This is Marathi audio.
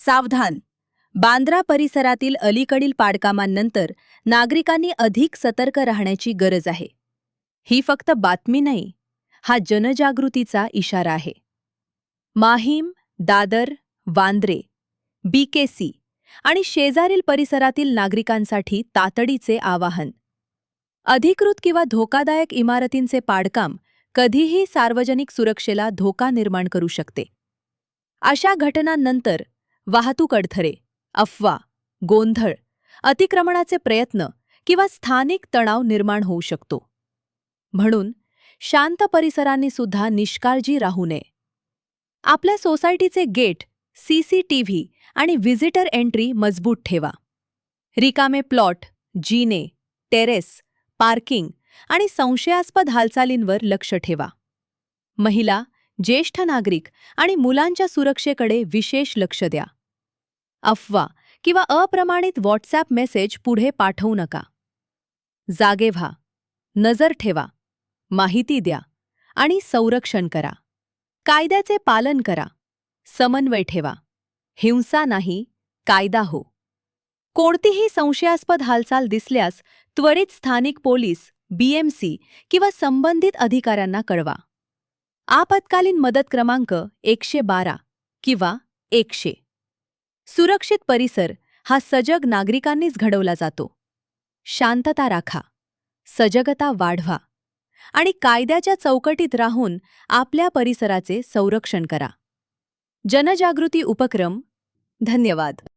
सावधान! बांद्रा परिसरातील अलीकडील पाडकामांनंतर नागरिकांनी अधिक सतर्क राहण्याची गरज आहे. ही फक्त बातमी नाही, हा जनजागृतीचा इशारा आहे. माहीम, दादर, वांद्रे, BKC आणि शेजारील परिसरातील नागरिकांसाठी तातडीचे आवाहन. अधिकृत किंवा धोकादायक इमारतींचे पाडकाम कधीही सार्वजनिक सुरक्षेला धोका निर्माण करू शकते. अशा घटनांनंतर वाहतूक अडथळे, अफवा, गोंधळ, अतिक्रमणाचे प्रयत्न किंवा स्थानिक तणाव निर्माण होऊ शकतो. म्हणून शांत परिसरांनी सुद्धा निष्काळजी राहू नये. आपल्या सोसायटीचे गेट, CCTV आणि व्हिजिटर एंट्री मजबूत ठेवा. रिकामे प्लॉट, जिने, टेरेस, पार्किंग आणि संशयास्पद हालचालींवर लक्ष ठेवा. महिला, ज्येष्ठ नागरिक आणि मुलांच्या सुरक्षेकडे विशेष लक्ष द्या. अफवा किंवा अप्रमाणित व्हॉट्सॲप मेसेज पुढे पाठवू नका. जागे व्हा, नजर ठेवा, माहिती द्या आणि संरक्षण करा. कायद्याचे पालन करा, समन्वय ठेवा. हिंसा नाही, कायदा हो. कोणतीही संशयास्पद हालचाल दिसल्यास त्वरित स्थानिक पोलीस, BMC किंवा संबंधित अधिकाऱ्यांना कळवा. आपत्कालीन मदत क्रमांक 112 किंवा 100. सुरक्षित परिसर हा सजग नागरिकांनीच घडवला जातो. शांतता राखा, सजगता वाढवा आणि कायद्याच्या चौकटीत राहून आपल्या परिसराचे संरक्षण करा. जनजागृती उपक्रम. धन्यवाद.